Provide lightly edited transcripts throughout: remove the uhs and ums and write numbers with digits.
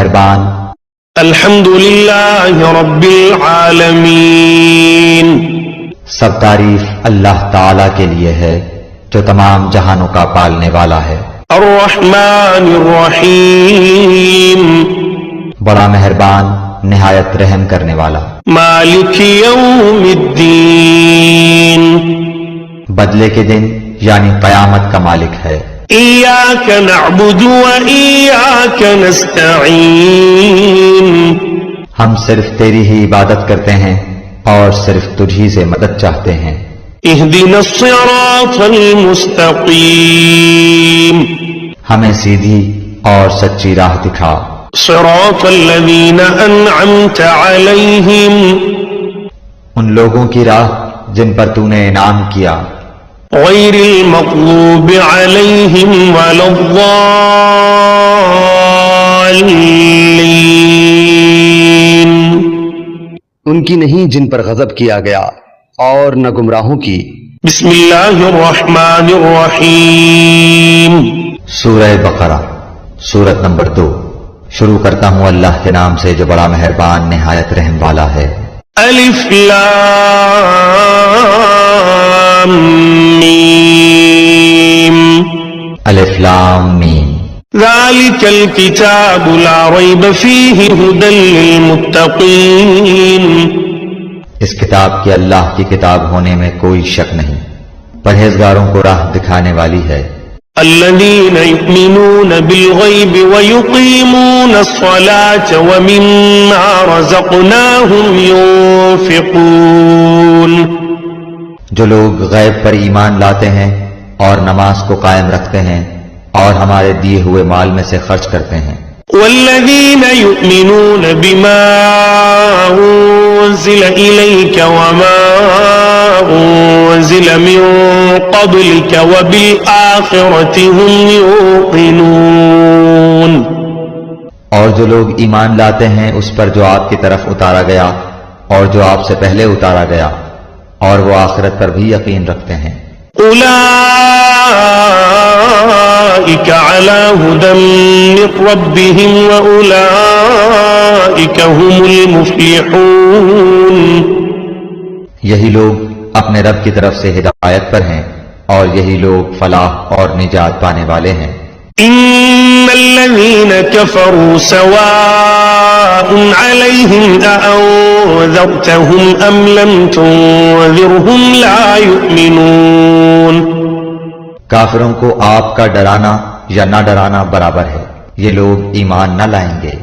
مہربان الحمدللہ رب العالمین، سب تعریف اللہ تعالی کے لیے ہے جو تمام جہانوں کا پالنے والا ہے۔ الرحمن الرحیم، بڑا مہربان نہایت رحم کرنے والا۔ مالک یوم الدین، بدلے کے دن یعنی قیامت کا مالک ہے۔ ایاک نعبد و ایاک نستعین، ہم صرف تیری ہی عبادت کرتے ہیں اور صرف تجھی سے مدد چاہتے ہیں۔ اہدنا الصراط المستقیم، ہمیں سیدھی اور سچی راہ دکھا۔ صراط الذین انعمت علیہم، ان لوگوں کی راہ جن پر تو نے انعام کیا، غیر المغضوب علیہم ولا الضالین، ان کی نہیں جن پر غضب کیا گیا اور نہ گمراہوں کی۔ بسم اللہ الرحمن الرحیم، سورہ بقرہ سورت نمبر 2۔ شروع کرتا ہوں اللہ کے نام سے جو بڑا مہربان نہایت رحم والا ہے۔ الف لام میم، الف لام میم، ذالک الکتاب لا ریب فیہ ھدی للمتقین، اس کتاب کے اللہ کی کتاب ہونے میں کوئی شک نہیں، پرہیزگاروں کو راہ دکھانے والی ہے۔ الذین یؤمنون بالغیب ویقیمون الصلاة ومما رزقناہم ينفقون، جو لوگ غیب پر ایمان لاتے ہیں اور نماز کو قائم رکھتے ہیں اور ہمارے دیے ہوئے مال میں سے خرچ کرتے ہیں۔ والذین یؤمنون بما انزل الیک وما انزل من قبلک وبالآخرۃ هم یوقنون، اور جو لوگ ایمان لاتے ہیں اس پر جو آپ کی طرف اتارا گیا اور جو آپ سے پہلے اتارا گیا، اور وہ آخرت پر بھی یقین رکھتے ہیں۔ اولئک علی ھدی من ربہم واولئک هم المفلحون، یہی لوگ اپنے رب کی طرف سے ہدایت پر ہیں اور یہی لوگ فلاح اور نجات پانے والے ہیں۔ ان الذین کفروا سواء علیہم اانذرتہم ام لم تنذرہم لا یؤمنون، کافروں کو آپ کا ڈرانا یا نہ ڈرانا برابر ہے، یہ لوگ ایمان نہ لائیں گے۔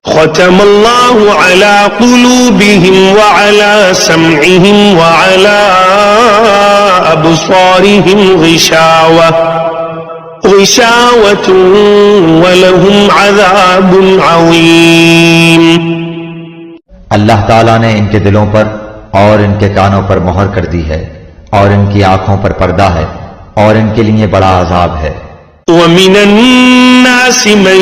ختم اللہ علی قلوبہم وعلی سمعہم وعلی ابصارہم غشاوۃ وَلَهُمْ عَذَابٌ عَظِيمٌ، اللہ تعالیٰ نے ان کے دلوں پر اور ان کے کانوں پر مہر کر دی ہے اور ان کی آنکھوں پر پردہ ہے اور ان کے لیے بڑا عذاب ہے۔ وَمِنَ النَّاسِ مَن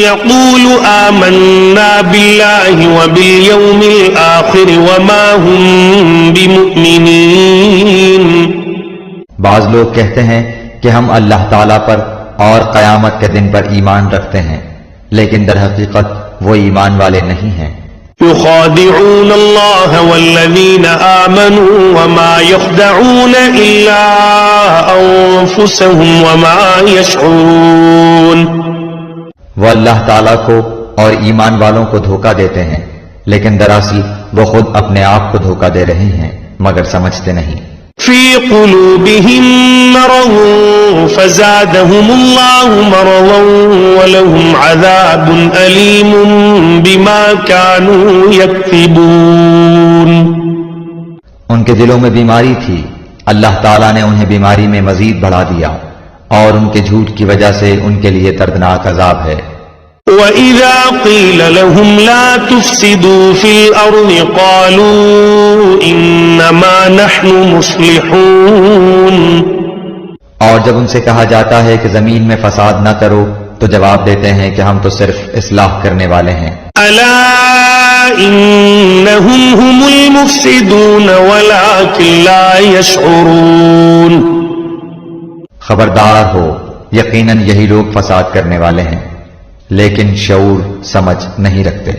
يَقُولُ آمَنَّا بِاللَّهِ وَبِالْيَوْمِ الْآخِرِ وَمَا هُمْ بِمُؤْمِنِينَ، بعض لوگ کہتے ہیں کہ ہم اللہ تعالیٰ پر اور قیامت کے دن پر ایمان رکھتے ہیں، لیکن در حقیقت وہ ایمان والے نہیں ہیں۔ يخادعون اللہ والذین آمنوا وما يخدعون الا انفسهم وما يشعرون، وہ اللہ تعالیٰ کو اور ایمان والوں کو دھوکہ دیتے ہیں، لیکن دراصل وہ خود اپنے آپ کو دھوکہ دے رہے ہیں مگر سمجھتے نہیں۔ فی قلوبہم مرض فزادہم اللہ مرضا ولہم عذاب علیم بما كانوا یکذبون، ان کے دلوں میں بیماری تھی، اللہ تعالیٰ نے انہیں بیماری میں مزید بڑھا دیا اور ان کے جھوٹ کی وجہ سے ان کے لیے دردناک عذاب ہے۔ وَإِذَا قِيلَ لَهُمْ لَا تُفْسِدُوا فِي الْأَرْضِ قَالُوا إِنَّمَا نَحْنُ مُصْلِحُونَ، اور جب ان سے کہا جاتا ہے کہ زمین میں فساد نہ کرو تو جواب دیتے ہیں کہ ہم تو صرف اصلاح کرنے والے ہیں۔ أَلَا إِنَّهُمْ هُمُ الْمُفْسِدُونَ وَلَكِنْ لَا يَشْعُرُونَ، خبردار ہو، یقیناً یہی لوگ فساد کرنے والے ہیں لیکن شعور سمجھ نہیں رکھتے۔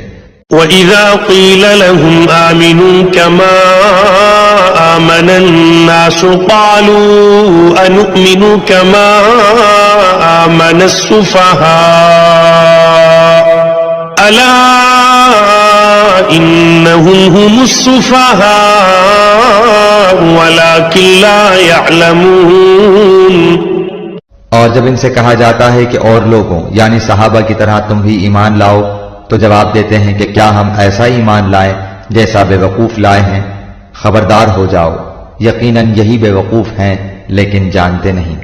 وَإِذَا قِيلَ لَهُمْ آمِنُوا كَمَا آمَنَ النَّاسُ قَالُوا أَنُؤْمِنُ كَمَا آمَنَ السُّفَهَاءُ أَلَا إِنَّهُمْ هُمُ السُّفَهَاءُ وَلَكِنْ لَا يَعْلَمُونَ۔ اور جب ان سے کہا جاتا ہے کہ اور لوگوں یعنی صحابہ کی طرح تم بھی ایمان لاؤ تو جواب دیتے ہیں کہ کیا ہم ایسا ایمان لائیں جیسا بے وقوف لائے ہیں؟ خبردار ہو جاؤ، یقیناً یہی بے وقوف ہیں لیکن جانتے نہیں۔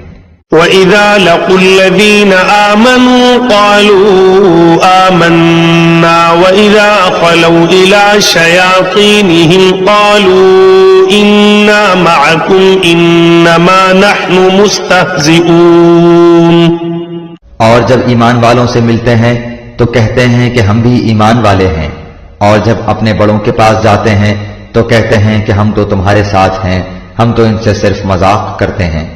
وَإِذَا لَقُوا الَّذِينَ آمَنُوا قَالُوا آمَنَّا وَإِذَا خَلَوْا إِلَى شَيَاطِينِهِمْ قَالُوا إِنَّا مَعَكُمْ إِنَّمَا نَحْنُ مُسْتَهْزِئُونَ۔ اور جب ایمان والوں سے ملتے ہیں تو کہتے ہیں کہ ہم بھی ایمان والے ہیں، اور جب اپنے بڑوں کے پاس جاتے ہیں تو کہتے ہیں کہ ہم تو تمہارے ساتھ ہیں، ہم تو ان سے صرف مذاق کرتے ہیں۔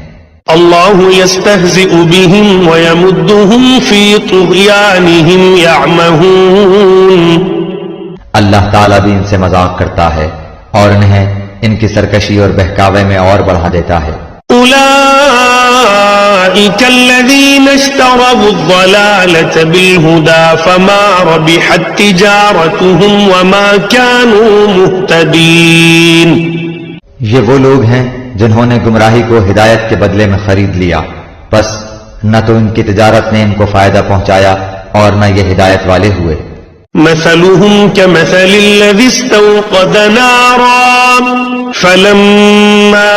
اللہ یستہزئ بہم ویمدہم فی طغیانہم یعمہون۔ اللہ تعالیٰ بھی ان سے مذاق کرتا ہے اور انہیں ان کی سرکشی اور بہکاوے میں اور بڑھا دیتا ہے۔ اولئک الذین اشتروا الضلالة بالہدى فما ربحت تجارتہم وما كانوا مہتدین۔ یہ وہ لوگ ہیں جنہوں نے گمراہی کو ہدایت کے بدلے میں خرید لیا، بس نہ تو ان کی تجارت نے ان کو فائدہ پہنچایا اور نہ یہ ہدایت والے ہوئے۔ مثلهم كمثل الذي استوقد نارا فلما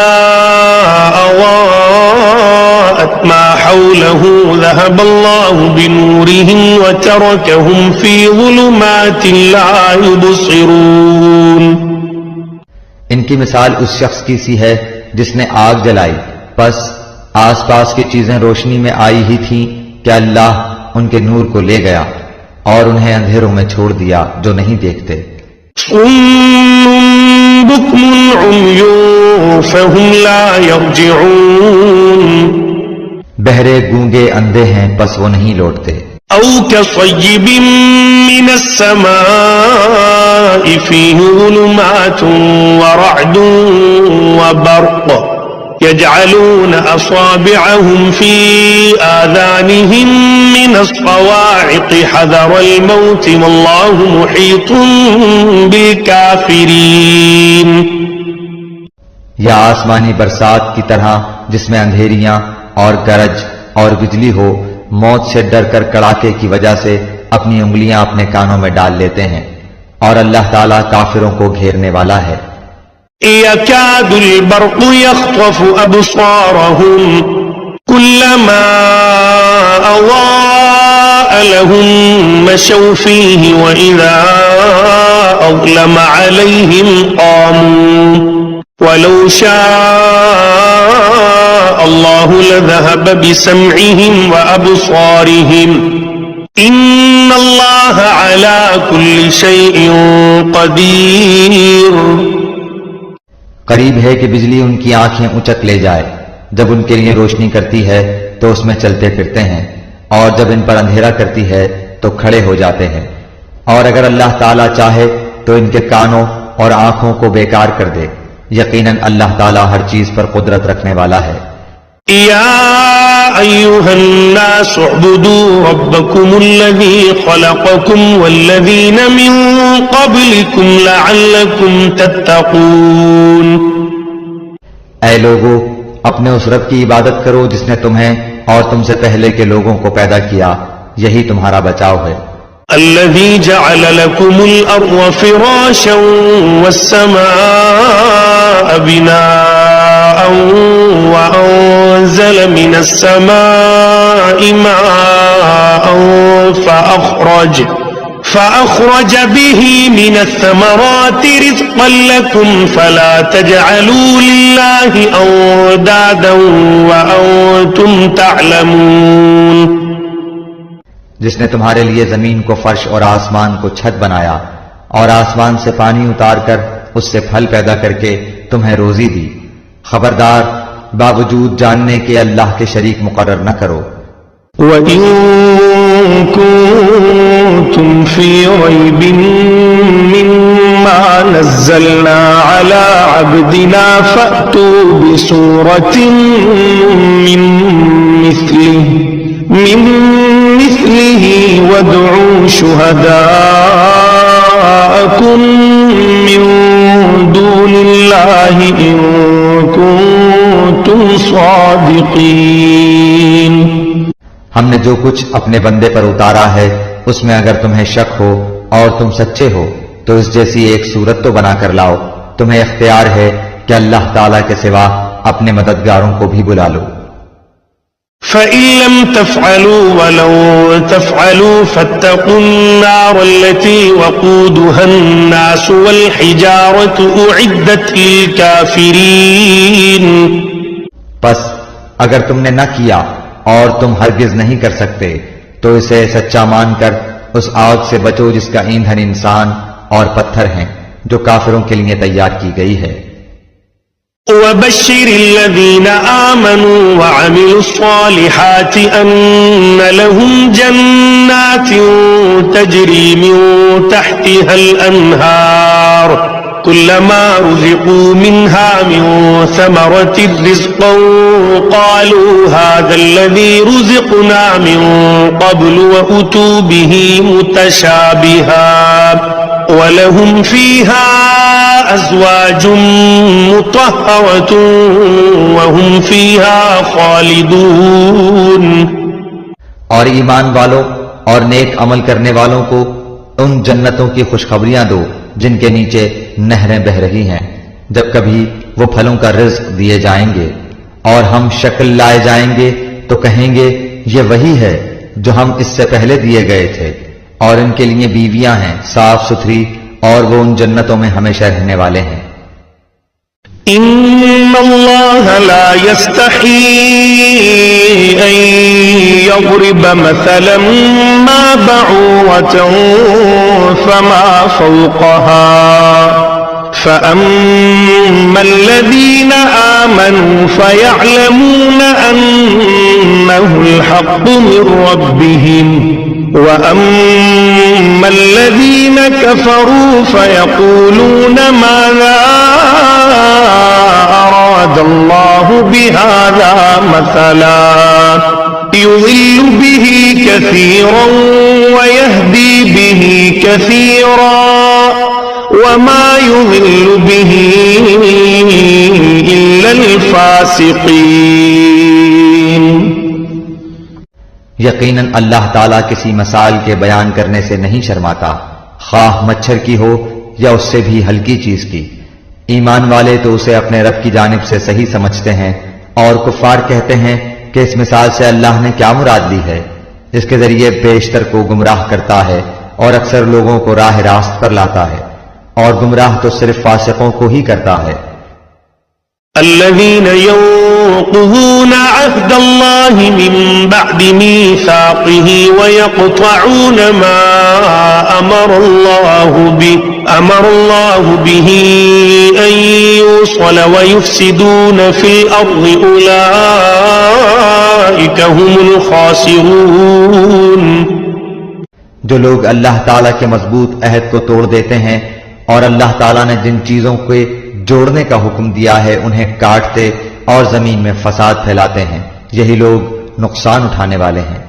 أضاءت ما حوله ذهب الله بنورهم وتركهم في ظلمات لا يبصرون۔ ان کی مثال اس شخص کی سی ہے جس نے آگ جلائی، پس آس پاس کی چیزیں روشنی میں آئی ہی تھیں کہ اللہ ان کے نور کو لے گیا اور انہیں اندھیروں میں چھوڑ دیا جو نہیں دیکھتے۔ صم بكم عمي فهم لا يرجعون۔ بہرے گونگے اندھے ہیں پس وہ نہیں لوٹتے۔ او كصيب من السماء فيه ظلمات ورعد وبرق يجعلون أصابعهم في آذانهم من الصواعق حذر الموت والله محيط بالكافرين۔ یا آسمانی برسات کی طرح جس میں اندھیریاں اور گرج اور بجلی ہو، موت سے ڈر کر کڑاکے کی وجہ سے اپنی انگلیاں اپنے کانوں میں ڈال لیتے ہیں، اور اللہ تعالیٰ کافروں کو گھیرنے والا ہے۔ يكاد البرق يخطف أبصارهم كلما أضاء لهم مشوا فيه وإذا أظلم عليهم قاموا ولو شاء الله لذهب بسمعهم وأبصارهم إن الله على كل شيء قدير۔ قریب ہے کہ بجلی ان کی آنکھیں اونچک لے جائے، جب ان کے لیے روشنی کرتی ہے تو اس میں چلتے پھرتے ہیں، اور جب ان پر اندھیرا کرتی ہے تو کھڑے ہو جاتے ہیں، اور اگر اللہ تعالیٰ چاہے تو ان کے کانوں اور آنکھوں کو بیکار کر دے، یقیناً اللہ تعالیٰ ہر چیز پر قدرت رکھنے والا ہے۔ یا ایھا الناس اعبدوا ربکم الذی خلقکم والذین من قبلکم لعلکم تتقون۔ اے لوگو، اپنے اس رب کی عبادت کرو جس نے تمہیں اور تم سے پہلے کے لوگوں کو پیدا کیا، یہی تمہارا بچاؤ ہے۔ الذي جعل لكم الأرض فراشا والسماء بناء وأنزل من السماء ماء فأخرج به من الثمرات رزقا لكم فلا تجعلوا لله أندادا وأنتم تعلمون۔ جس نے تمہارے لیے زمین کو فرش اور آسمان کو چھت بنایا، اور آسمان سے پانی اتار کر اس سے پھل پیدا کر کے تمہیں روزی دی، خبردار باوجود جاننے کے اللہ کے شریک مقرر نہ کرو۔ وَإِن كُنتُمْ فِي رَيْبٍ مِّمَّا نَزَّلْنَا عَلَى عَبْدِنَا فَأْتُوا بِسُورَةٍ مِّن مِّثْلِهِ وَادْعُوا شُهَدَاءَكُم مِّن دُونِ اللَّهِ إِن كُنتُمْ صَادِقِينَ۔ ہم نے جو کچھ اپنے بندے پر اتارا ہے اس میں اگر تمہیں شک ہو اور تم سچے ہو تو اس جیسی ایک صورت تو بنا کر لاؤ۔ تمہیں اختیار ہے کہ اللہ تعالیٰ کے سوا اپنے مددگاروں کو بھی بلا لو۔ فَإِن لَّمْ تَفْعَلُوا وَلَن تَفْعَلُوا فَاتَّقُوا النَّارَ الَّتِي وَقُودُهَا النَّاسُ وَالْحِجَارَةُ أُعِدَّتْ لِلْكَافِرِينَ۔ پس اگر تم نے نہ کیا اور تم ہرگز نہیں کر سکتے تو اسے سچا مان کر اس آگ سے بچو جس کا ایندھن انسان اور پتھر ہیں جو کافروں کے لیے تیار کی گئی ہے۔ وَبَشِّرِ الَّذِينَ آمَنُوا وَعَمِلُوا الصَّالِحَاتِ أَنَّ لَهُمْ جَنَّاتٍ تَجْرِي مِن تَحْتِهَا الْأَنْهَارُ كُلَّمَا رُزِقُوا مِنْهَا مِن ثَمَرَةٍ رِزْقًا قَالُوا هَذَا الَّذِي رُزِقْنَا مِن قَبْلُ وَأُتُوا بِهِ مُتَشَابِهًا وَلَهُمْ فِيهَا أَزْوَاجٌ مُطَهَّرَةٌ وَهُمْ فِيهَا خَالِدُونَ۔ اور ایمان والوں اور نیک عمل کرنے والوں کو ان جنتوں کی خوشخبریاں دو جن کے نیچے نہریں بہہ رہی ہیں، جب کبھی وہ پھلوں کا رزق دیے جائیں گے اور ہم شکل لائے جائیں گے تو کہیں گے یہ وہی ہے جو ہم اس سے پہلے دیے گئے تھے، اور ان کے لیے بیویاں ہیں صاف ستھری اور وہ ان جنتوں میں ہمیشہ رہنے والے ہیں۔ إِنَّ اللَّهَ لَا يَسْتَحْيِي أَن يَضْرِبَ مَثَلًا مَّا بَعُوضَةً فَمَا فَوْقَهَا فَأَمَّا الَّذِينَ آمَنُوا فَيَعْلَمُونَ أَنَّهُ الْحَقُّ مِن رَّبِّهِمْ وَأَمَّا الَّذِينَ كَفَرُوا فَيَقُولُونَ مَاذَا أَرَادَ اللَّهُ بِهَذَا مَثَلًا يُضِلُّ بِهِ كَثِيرًا وَيَهْدِي بِهِ كَثِيرًا وَمَا يُضِلُّ بِهِ إِلَّا الْفَاسِقِينَ۔ یقیناً اللہ تعالیٰ کسی مثال کے بیان کرنے سے نہیں شرماتا، خواہ مچھر کی ہو یا اس سے بھی ہلکی چیز کی۔ ایمان والے تو اسے اپنے رب کی جانب سے صحیح سمجھتے ہیں، اور کفار کہتے ہیں کہ اس مثال سے اللہ نے کیا مراد لی ہے؟ اس کے ذریعے بیشتر کو گمراہ کرتا ہے اور اکثر لوگوں کو راہ راست پر لاتا ہے، اور گمراہ تو صرف فاسقوں کو ہی کرتا ہے۔ الذين ينقضون عهد الله من بعد ميثاقه ويقطعون ما أمر الله به أن يوصل ويفسدون في الأرض أولئك هم الخاسرون۔ جو لوگ اللہ تعالیٰ کے مضبوط عہد کو توڑ دیتے ہیں اور اللہ تعالیٰ نے جن چیزوں کے جوڑنے کا حکم دیا ہے انہیں کاٹتے اور زمین میں فساد پھیلاتے ہیں، یہی لوگ نقصان اٹھانے والے ہیں۔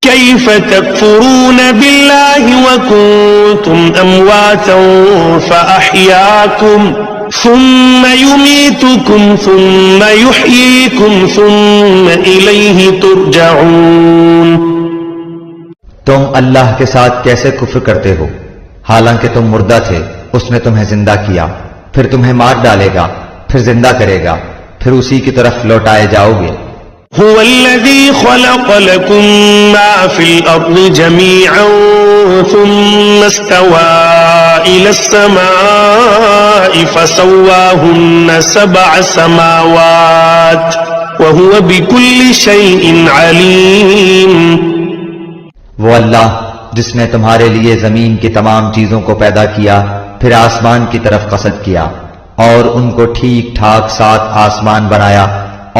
كيف تكفرون بالله وكنتم أمواتا فأحياكم ثم يميتكم ثم يحييكم ثم إليه ترجعون۔ تم اللہ کے ساتھ کیسے کفر کرتے ہو حالانکہ تم مردہ تھے، اس نے تمہیں زندہ کیا، پھر تمہیں مار ڈالے گا، پھر زندہ کرے گا، پھر اسی کی طرف لوٹائے جاؤ گے۔ هو الذي خلق لكم ما في الأرض جميعا ثم استوى إلى السماء فسواهن 7 سماوات وهو بكل شيء عليم۔ وہ اللہ جس نے تمہارے لیے زمین کی تمام چیزوں کو پیدا کیا، پھر آسمان کی طرف قصد کیا اور ان کو ٹھیک ٹھاک 7 آسمان بنایا،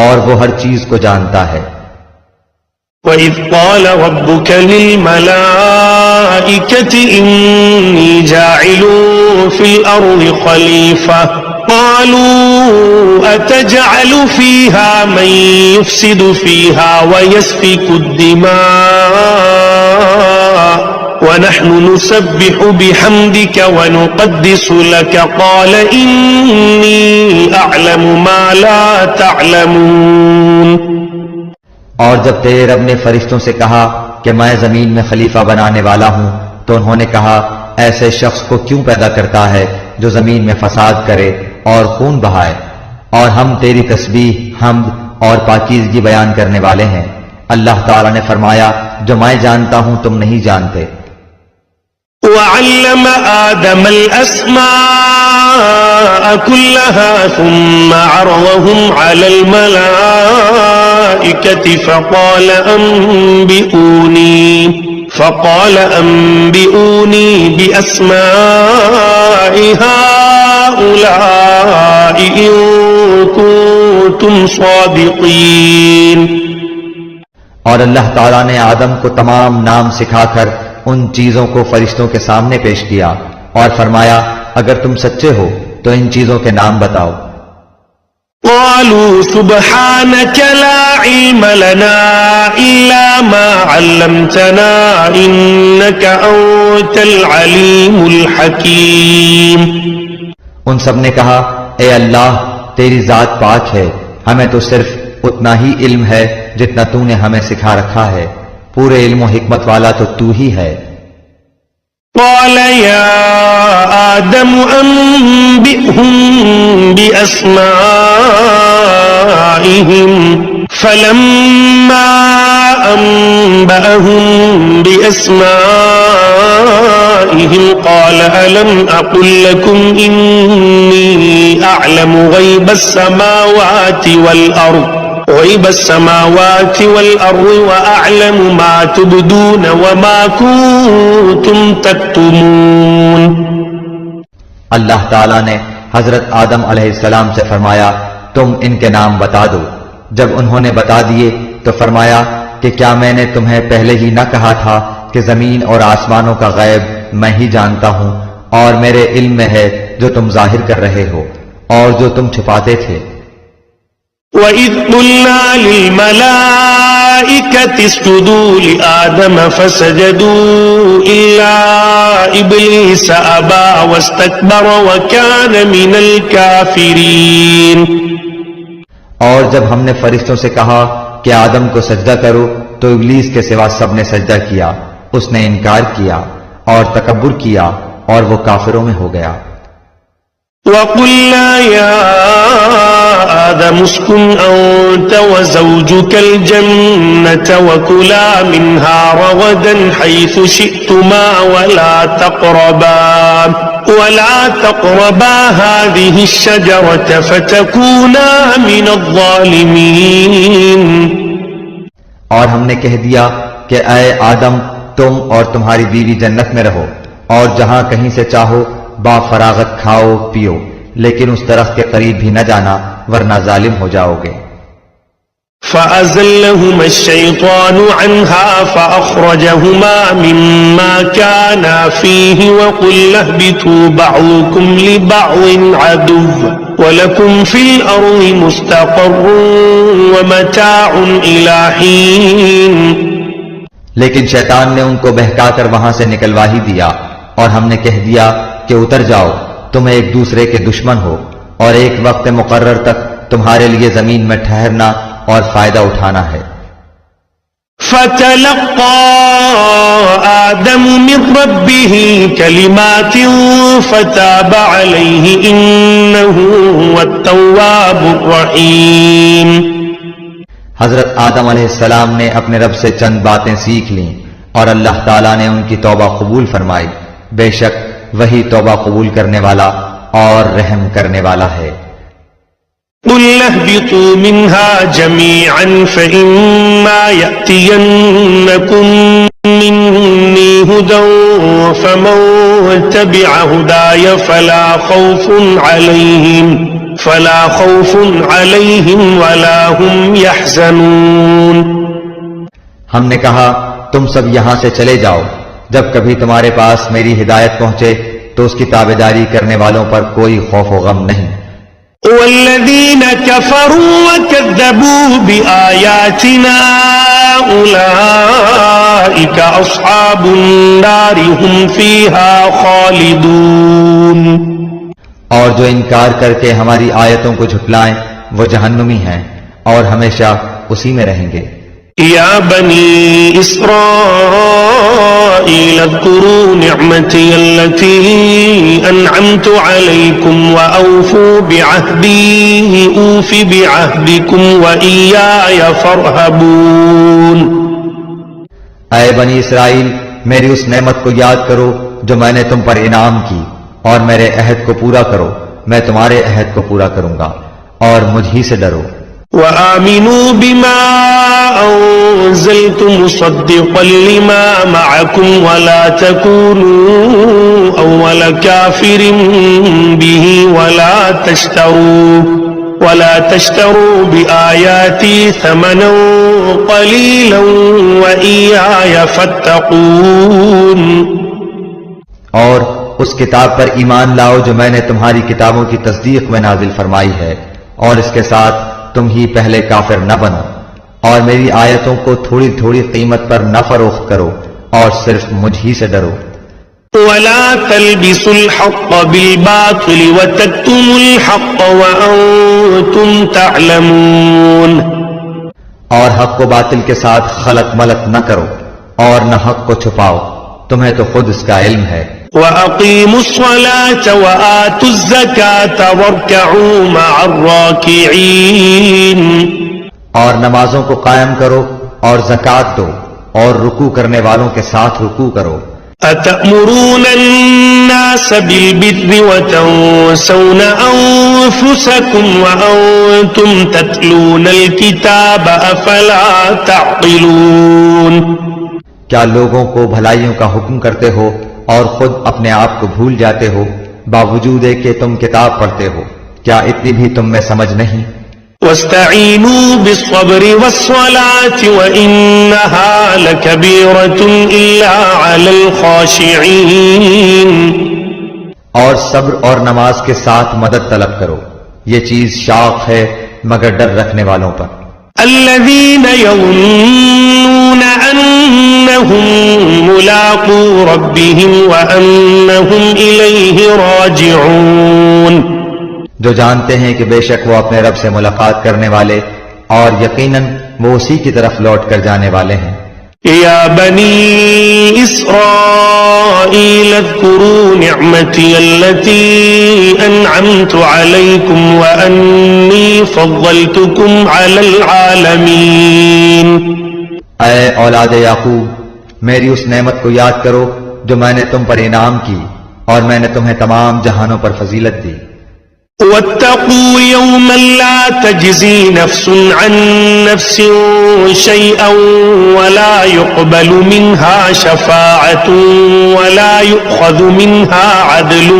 اور وہ ہر چیز کو جانتا ہے۔ وَإِذْ قَالَ رَبُّكَ لِلْمَلَائِكَةِ إِنِّي جَاعِلٌ فِي الْأَرْضِ خَلِيفَةً قَالُوا أَتَجْعَلُ فِيهَا مَن يُفْسِدُ فِيهَا وَيَسْفِكُ الدِّمَاءَ وَنَحْنُ نُسَبِّحُ بِحَمْدِكَ وَنُقَدِّسُ لَكَ قَالَ إِنِّي أَعْلَمُ مَا لَا تَعْلَمُونَ۔ اور جب تیرے رب نے فرشتوں سے کہا کہ میں زمین میں خلیفہ بنانے والا ہوں تو انہوں نے کہا ایسے شخص کو کیوں پیدا کرتا ہے جو زمین میں فساد کرے اور خون بہائے، اور ہم تیری تسبیح، حمد اور پاکیزگی بیان کرنے والے ہیں۔ اللہ تعالیٰ نے فرمایا جو میں جانتا ہوں تم نہیں جانتے۔ وَعَلَّمَ آدَمَ الْأَسْمَاءَ كُلَّهَا ثُمَّ عَرَضَهُمْ عَلَى الْمَلَائِكَةِ فَقَالَ أَنبِئُونِي بِأَسْمَاءِ هَؤُلَاءِ إِن كُنتُمْ صَادِقِينَ۔ اور اللہ تعالیٰ نے آدم کو تمام نام سکھا کر ان چیزوں کو فرشتوں کے سامنے پیش کیا اور فرمایا اگر تم سچے ہو تو ان چیزوں کے نام بتاؤ۔ قالوا سبحانك لا علم لنا إلا ما علمتنا إنك أنت العليم الحكيم۔ ان سب نے کہا اے اللہ تیری ذات پاک ہے، ہمیں تو صرف اتنا ہی علم ہے جتنا تو نے ہمیں سکھا رکھا ہے، پورے علم و حکمت والا تو تو ہی ہے۔ قال يا آدم أنبئهم بأسمائهم فلما أنبأهم بأسمائهم قال ألم أقل لكم إني أعلم غيب السماوات والأرض وأعلم ما تبدون وما كنتم تكتمون۔ اللہ تعالیٰ نے حضرت آدم علیہ السلام سے فرمایا تم ان کے نام بتا دو۔ جب انہوں نے بتا دیے تو فرمایا کہ کیا میں نے تمہیں پہلے ہی نہ کہا تھا کہ زمین اور آسمانوں کا غیب میں ہی جانتا ہوں اور میرے علم میں ہے جو تم ظاہر کر رہے ہو اور جو تم چھپاتے تھے۔ وَإِذْ قُلْنَا لِلْمَلَائِكَةِ اسْجُدُوا لِآدَمَ فَسَجَدُوا إِلَّا إِبْلِيسَ أَبَى وَاسْتَكْبَرَ وَكَانَ مِنَ الْكَافِرِينَ۔ اور جب ہم نے فرشتوں سے کہا کہ آدم کو سجدہ کرو تو ابلیس کے سوا سب نے سجدہ کیا، اس نے انکار کیا اور تکبر کیا اور وہ کافروں میں ہو گیا۔ وَقُلْنَا يَا آدَمُ اسْكُنْ أَنْتَ وَزَوْجُكَ الْجَنَّةَ وَكُلَا مِنْهَا رَغَدًا حَيْثُ شِئْتُمَا وَلَا تَقْرَبَا هَذِهِ الشَّجَرَةَ فَتَكُونَا مِنَ الظَّالِمِينَ۔ اور ہم نے کہہ دیا کہ اے آدم تم اور تمہاری بیوی جنت میں رہو اور جہاں کہیں سے چاہو با فراغت کھاؤ پیو، لیکن اس درخت کے قریب بھی نہ جانا ورنہ ظالم ہو جاؤ گے۔ فَأَزَلَّهُمَا الشَّيْطَانُ عَنْهَا فَأَخْرَجَهُمَا مِمَّا كَانَا فِيهِ وَقُلْنَا اهْبِطُوا بَعْضُكُمْ لِبَعْضٍ عَدُوٌّ وَلَكُمْ فِي الْأَرْضِ مُسْتَقَرٌّ وَمَتَاعٌ إِلَى حِينٍ۔ لیکن شیطان نے ان کو بہکا کر وہاں سے نکلوا ہی دیا اور ہم نے کہہ دیا کہ اتر جاؤ، تم ایک دوسرے کے دشمن ہو اور ایک وقت مقرر تک تمہارے لیے زمین میں ٹھہرنا اور فائدہ اٹھانا ہے۔ فَتَلَقَّى آدَمُ مِنْ رَبِّهِ كَلِمَاتٍ فَتَابَ عَلَيْهِ إِنَّهُ هُوَ التَّوَّابُ الرَّحِيمُ۔ حضرت آدم علیہ السلام نے اپنے رب سے چند باتیں سیکھ لیں اور اللہ تعالیٰ نے ان کی توبہ قبول فرمائی، بے شک وہی توبہ قبول کرنے والا اور رحم کرنے والا ہے۔ قُلْنَا اهْبِطُوا مِنْهَا جَمِيعًا فَإِمَّا يَأْتِيَنَّكُم مِّنِّي هُدًى فَمَن تَبِعَ هُدَايَ فَلَا خوف عَلَيْهِمْ وَلَا هُمْ يَحْزَنُونَ۔ ہم نے کہا تم سب یہاں سے چلے جاؤ، جب کبھی تمہارے پاس میری ہدایت پہنچے تو اس کی تابعداری کرنے والوں پر کوئی خوف و غم نہیں۔ والذین کفروا وکذبوا بآیاتنا اولئک اصحاب النار هم فیہا خالدون۔ اور جو انکار کر کے ہماری آیتوں کو جھٹلائیں وہ جہنمی ہیں اور ہمیشہ اسی میں رہیں گے۔ یا بنی اسرائیل اذکروا نعمتی التي انعمت علیکم واوفوا بعہدی اوف بعہدکم وإیایا فارہبون۔ اے بنی اسرائیل، میری اس نعمت کو یاد کرو جو میں نے تم پر انعام کی، اور میرے عہد کو پورا کرو، میں تمہارے عہد کو پورا کروں گا، اور مجھ ہی سے ڈرو۔ وآمنوا بما أنزلت مصدقا لما معكم ولا تكونوا أول كافر به ولا تشتروا بآياتي ثمنا قليلا وإياي فاتقون۔ اور اس کتاب پر ایمان لاؤ جو میں نے تمہاری کتابوں کی تصدیق میں نازل فرمائی ہے، اور اس کے ساتھ تم ہی پہلے کافر نہ بنو، اور میری آیتوں کو تھوڑی تھوڑی قیمت پر نہ فروخت کرو، اور صرف مجھ ہی سے ڈرو۔ ولا تلبسوا الحق بالباطل وتكتموا الحق وأنتم تعلمون۔ اور حق کو باطل کے ساتھ خلط ملط نہ کرو، اور نہ حق کو چھپاؤ، تمہیں تو خود اس کا علم ہے۔ وَأَقِيمُوا الصَّلَاةَ وَآتُوا الزَّكَاةَ وَارْكَعُوا مَعَ الرَّاكِعِينَ۔ اور نمازوں کو قائم کرو اور زکوٰۃ دو اور رکوع کرنے والوں کے ساتھ رکوع کرو۔ أَتَأْمُرُونَ النَّاسَ بِالْبِرِّ وَتَنسَوْنَ أَنفُسَكُمْ وَأَنتُمْ تَتْلُونَ الْكِتَابَ أَفَلَا تَعْقِلُونَ۔ کیا لوگوں کو بھلائیوں کا حکم کرتے ہو اور خود اپنے آپ کو بھول جاتے ہو، باوجود کہ تم کتاب پڑھتے ہو؟ کیا اتنی بھی تم میں سمجھ نہیں؟ وَاسْتَعِينُوا بِالصَّبْرِ وَالصَّلَاةِ وَإِنَّهَا لَكَبِيرَةٌ إِلَّا عَلَى الْخَاشِعِينَ۔ اور صبر اور نماز کے ساتھ مدد طلب کرو، یہ چیز شاق ہے مگر ڈر رکھنے والوں پر۔ الذين يظنون أنهم ملاقو ربهم وأنهم إليه راجعون۔ جو جانتے ہیں کہ بے شک وہ اپنے رب سے ملاقات کرنے والے اور یقیناً وہ اسی کی طرف لوٹ کر جانے والے ہیں۔ یا بنی اسرائیل اذکروا نعمتی التي انعمت علیکم وانی فضلتکم علی العالمین۔ اے اولاد یعقوب، میری اس نعمت کو یاد کرو جو میں نے تم پر انعام کی، اور میں نے تمہیں تمام جہانوں پر فضیلت دی۔ واتقوا يوما لا تجزي نفس عن نفس شيئا ولا يقبل منها شفاعة ولا يؤخذ منها عدل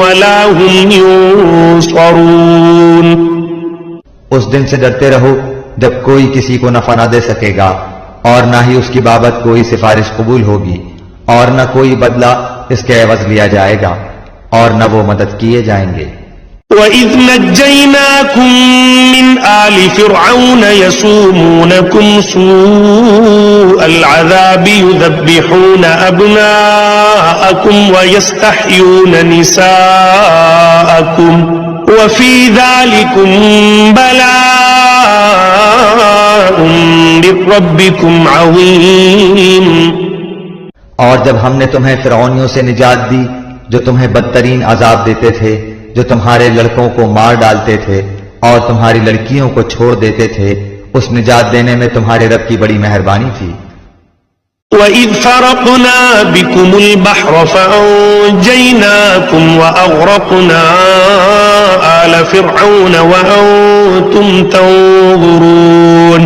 ولا هم ينصرون۔ اس دن سے ڈرتے رہو جب کوئی کسی کو نفع نہ دے سکے گا، اور نہ ہی اس کی بابت کوئی سفارش قبول ہوگی، اور نہ کوئی بدلہ اس کے عوض لیا جائے گا، اور نہ وہ مدد کیے جائیں گے۔ وَإِذْ نَجَّيْنَاكُمْ مِنْ آلِ فِرْعَوْنَ يَسُومُونَكُمْ سُوءَ الْعَذَابِ يُذَبِّحُونَ أَبْنَاءَكُمْ وَيَسْتَحْيُونَ نِسَاءَكُمْ وَفِي ذَلِكُمْ بَلَاءٌ مِّن رَّبِّكُمْ عَظِيمٌ۔ اور جب ہم نے تمہیں فرعونیوں سے نجات دی جو تمہیں بدترین عذاب دیتے تھے، جو تمہارے لڑکوں کو مار ڈالتے تھے اور تمہاری لڑکیوں کو چھوڑ دیتے تھے، اس نجات دینے میں تمہارے رب کی بڑی مہربانی تھی۔ وَإِذْ فَرَقْنَا بِكُمُ الْبَحْرَ فَأَنْجَيْنَاكُمْ وَأَغْرَقْنَا آلَ فِرْعَوْنَ وَأَنْتُمْ تَنْظُرُونَ۔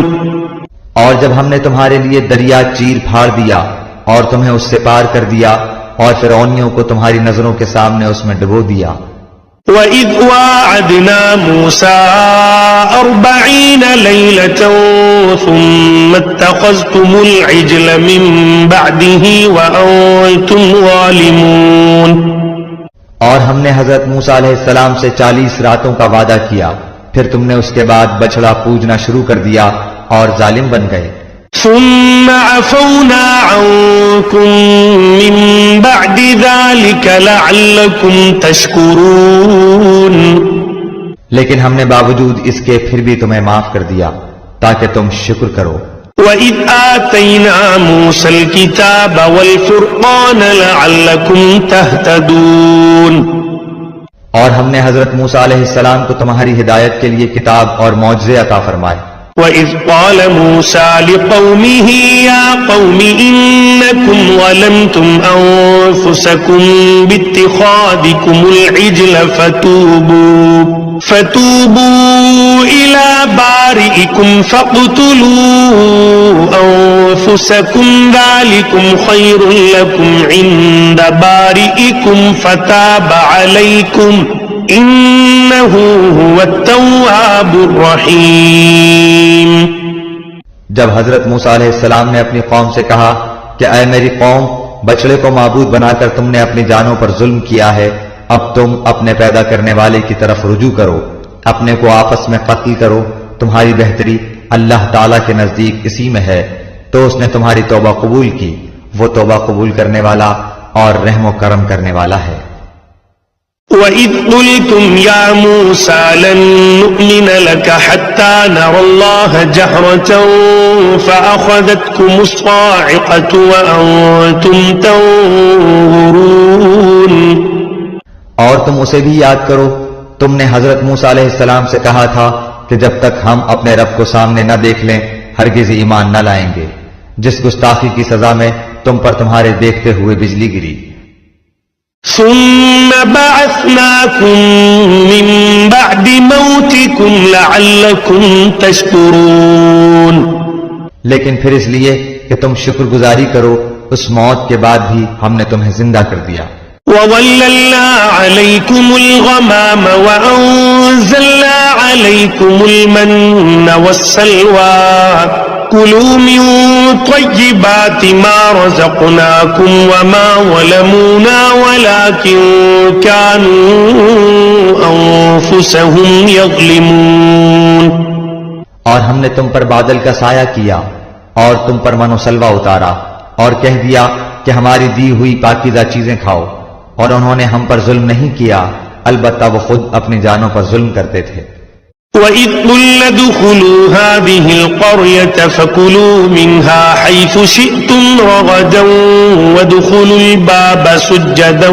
اور جب ہم نے تمہارے لیے دریا چیر پھاڑ دیا اور تمہیں اس سے پار کر دیا، اور فرعونیوں کو تمہاری نظروں کے سامنے اس میں ڈبو دیا۔ وَإِذْ وَاعَدْنَا مُوسَىٰ 40 لَيْلَةً ثم اتخذتم العجل من بعده وأنتم ظالمون. اور ہم نے حضرت موسیٰ علیہ السلام سے 40 راتوں کا وعدہ کیا، پھر تم نے اس کے بعد بچڑا پوجنا شروع کر دیا اور ظالم بن گئے. ثم عفونا عنكم من بعد ذلك لعلكم تشكرون. لیکن ہم نے باوجود اس کے پھر بھی تمہیں معاف کر دیا تاکہ تم شکر کرو. وَإِذْ آتَيْنَا مُوسَى الْكِتَابَ وَالْفُرْقَانَ لَعَلَّكُمْ تَهْتَدُونَ. اور ہم نے حضرت موسیٰ علیہ السلام کو تمہاری ہدایت کے لیے کتاب اور معجزے عطا فرمائے. وَإِذْ قَالَ مُوسَى لِقَوْمِهِ يَا قَوْمِ إِنَّكُمْ ظَلَمْتُمْ أَنفُسَكُمْ بِاتِّخَاذِكُمُ الْعِجْلَ فَتُوبُوا إِلَى بَارِئِكُمْ فَاقْتُلُوا أَنفُسَكُمْ ذَلِكُمْ خَيْرٌ لَكُمْ عِندَ بَارِئِكُمْ فَتَابَ عَلَيْكُمْ إِنَّهُ هُوَ التَّوَّابُ الرَّحِيمُ. جب حضرت موسیٰ علیہ السلام نے اپنی قوم سے کہا کہ اے میری قوم، بچڑے کو معبود بنا کر تم نے اپنی جانوں پر ظلم کیا ہے، اب تم اپنے پیدا کرنے والے کی طرف رجوع کرو، اپنے کو آپس میں قتل کرو، تمہاری بہتری اللہ تعالیٰ کے نزدیک اسی میں ہے. تو اس نے تمہاری توبہ قبول کی، وہ توبہ قبول کرنے والا اور رحم و کرم کرنے والا ہے. وَإِذْ قُلْتُمْ يَا مُوسَى لَن نُّؤْمِنَ لَكَ حَتَّى نَرَى اللَّهَ جَهْرَةً فَأَخَذَتْكُمُ الصَّاعِقَةُ وَأَنتُمْ تَنظُرُونَ. اور تم اسے بھی یاد کرو، تم نے حضرت موسیٰ علیہ السلام سے کہا تھا کہ جب تک ہم اپنے رب کو سامنے نہ دیکھ لیں ہرگز ایمان نہ لائیں گے. جس گستاخی کی سزا میں تم پر تمہارے دیکھتے ہوئے بجلی گری. ثم بعثناكم من بعد موتكم لعلكم تشكرون. لیکن پھر اس لیے کہ تم شکر گزاری کرو، اس موت کے بعد بھی ہم نے تمہیں زندہ کر دیا. وَظَلَّلْنَا عَلَيْكُمُ الْغَمَامَ وَأَنزَلْنَا عَلَيْكُمُ الْمَنَّ وَالسَّلْوَىٰ كُلُوا مِن طَيِّبَاتِ مَا رَزَقْنَاكُمْ وَمَا ظَلَمُونَا وَلَٰكِن كَانُوا أَنفُسَهُمْ يَظْلِمُونَ. اور ہم نے تم پر بادل کا سایہ کیا اور تم پر من و سلوہ اتارا اور کہہ دیا کہ ہماری دی ہوئی پاکیزہ چیزیں کھاؤ، اور انہوں نے ہم پر ظلم نہیں کیا، البتہ وہ خود اپنی جانوں پر ظلم کرتے تھے. وَإِذْ قُلْنَا ادْخُلُوا هَٰذِهِ الْقَرْيَةَ فَكُلُوا مِنْهَا حَيْثُ شِئْتُمْ رَغَدًا وَادْخُلُوا الْبَابَ سُجَّدًا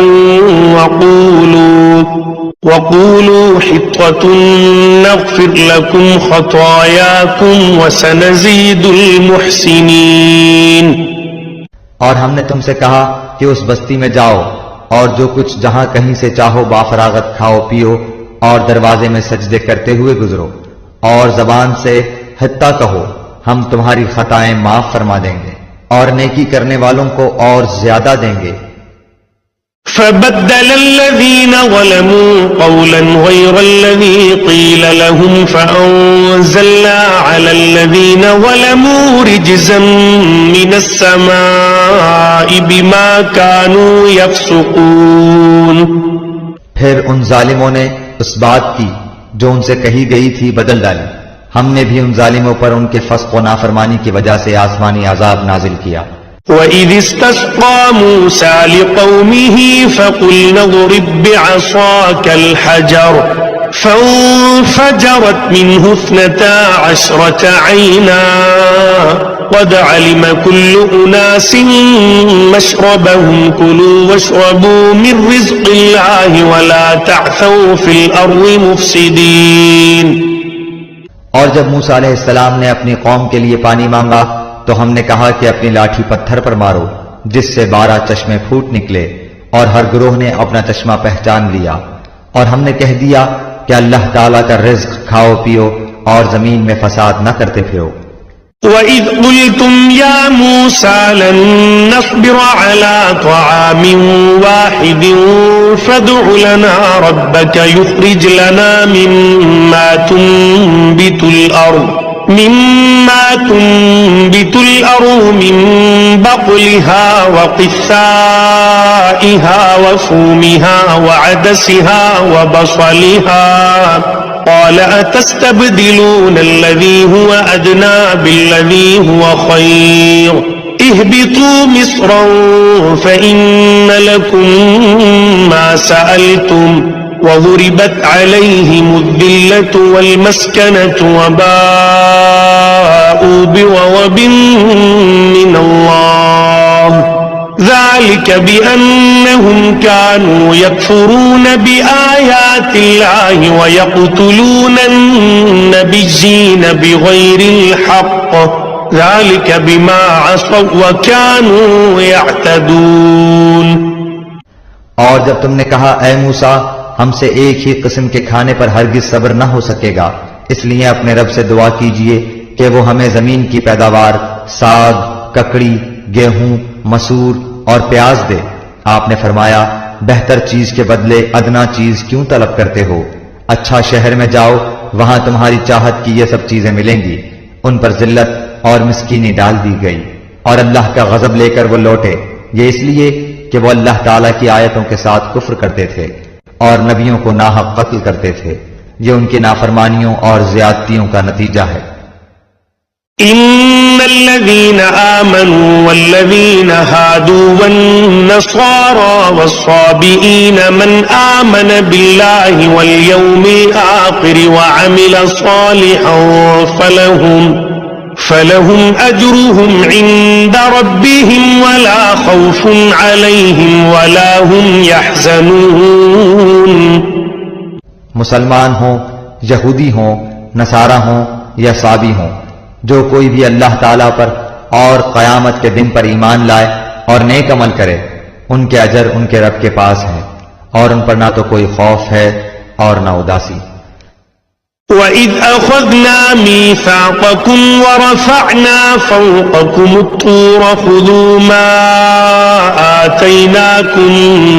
وَقُولُوا حِطَّةٌ نَغْفِرْ لَكُمْ خَطَايَاكُمْ وَسَنَزِيدُ الْمُحْسِنِينَ. اور ہم نے تم سے کہا کہ اس بستی میں جاؤ اور جو کچھ جہاں کہیں سے چاہو بافراغت کھاؤ پیو، اور دروازے میں سجدے کرتے ہوئے گزرو، اور زبان سے حتیٰ کہو، ہم تمہاری خطائیں معاف فرما دیں گے اور نیکی کرنے والوں کو اور زیادہ دیں گے. فَبَدَّلَ الَّذِينَ ظَلَمُوا قَوْلًا غَيْرَ الَّذِي قِيلَ لَهُمْ فَأَنزَلْنَا عَلَى الَّذِينَ ظَلَمُوا رِجْزًا مِّنَ السَّمَاءِ بِمَا كَانُوا يَفْسُقُونَ. پھر ان ظالموں نے اس بات کی جو ان سے کہی گئی تھی بدل ڈالی، ہم نے بھی ان ظالموں پر ان کے فسق و نافرمانی کی وجہ سے آسمانی عذاب نازل کیا. وَإِذِ اسْتَسْقَىٰ مُوسَىٰ لِقَوْمِهِ فَقُلْنَا اضْرِب بِّعَصَاكَ الْحَجَرَ فَانفَجَرَتْ مِنْهُ 12 عَيْنًا قَدْ عَلِمَ كُلُّ أُنَاسٍ مَّشْرَبَهُمْ كُلُوا وَاشْرَبُوا مِن رِّزْقِ اللَّهِ وَلَا تَعْثَوْا فِي الْأَرْضِ مُفْسِدِينَ. اور جب موسیٰ علیہ السلام نے اپنی قوم کے لیے پانی مانگا تو ہم نے کہا کہ اپنی لاٹھی پتھر پر مارو جس سے 12 چشمے پھوٹ نکلے، اور ہر گروہ نے اپنا چشمہ پہچان لیا، اور ہم نے کہہ دیا کہ اللہ تعالیٰ کا رزق کھاؤ پیو اور زمین میں فساد نہ کرتے پھرو. وَإِذْ قُلْتُمْ يَا مُوسَىٰ لَن نَّصْبِرَ عَلَىٰ طَعَامٍ وَاحِدٍ فَادْعُ لَنَا رَبَّكَ يُخْرِجْ لَنَا مِمَّا تُنبِتُ الْأَرْضُ مما تنبت الأرض من بقلها وقثائها وفومها وعدسها وبصلها قال أتستبدلون الذي هو أدنى بالذي هو خير اهبطوا مصرا فإن لكم ما سألتم وضربت عليهم الذلة والمسكنة وباءوا بغضب من الله ذلك بأنهم كانوا يكفرون بآيات الله ويقتلون النبيين بغير الحق ذلك بما عصوا وكانوا يعتدون۔ اور جب تم نے کہا اے موسیٰ ہم سے ایک ہی قسم کے کھانے پر ہرگز صبر نہ ہو سکے گا، اس لیے اپنے رب سے دعا کیجئے کہ وہ ہمیں زمین کی پیداوار ساگ، ککڑی، گیہوں، مسور اور پیاز دے۔ آپ نے فرمایا بہتر چیز کے بدلے ادنا چیز کیوں طلب کرتے ہو؟ اچھا شہر میں جاؤ، وہاں تمہاری چاہت کی یہ سب چیزیں ملیں گی۔ ان پر ذلت اور مسکینی ڈال دی گئی اور اللہ کا غضب لے کر وہ لوٹے، یہ اس لیے کہ وہ اللہ تعالیٰ کی آیتوں کے ساتھ کفر کرتے تھے اور نبیوں کو ناحق قتل کرتے تھے۔ یہ ان کی نافرمانیوں اور زیادتیوں کا نتیجہ ہے۔ ان الذين آمنوا والذين هادوا والنصارى والصابئين من آمن بالله واليوم الآخر وعمل صالحا فلهم أجرهم عند ربهم ولا خوف عليهم ولا هم يحزنون۔ مسلمان ہوں، یہودی ہوں، نصارہ ہوں یا صابی ہوں، جو کوئی بھی اللہ تعالیٰ پر اور قیامت کے دن پر ایمان لائے اور نیک عمل کرے، ان کے اجر ان کے رب کے پاس ہیں اور ان پر نہ تو کوئی خوف ہے اور نہ اداسی۔ وَإِذْ أَخَذْنَا مِيثَاقَكُمْ وَرَفَعْنَا فَوْقَكُمُ الطُّورَ خُذُوا مَا آتَيْنَاكُمْ